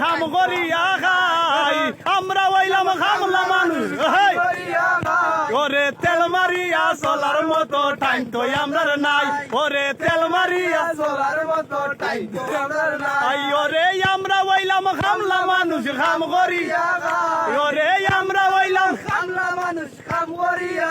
খাম করিয়া খাই আমরা হইলাম খামলা মানুষ ওরে তেল মারিয়া চলার মতো টাইম তো আমরা নাই ওরে তেল মারিয়া চলার মতো টাইম তো আমার নাই ওরে আমরা হইলাম খামলা মানুষ খাম করিয়া খাই ওরে আমরা হইলাম কামলা মানুষ কাম করিয়া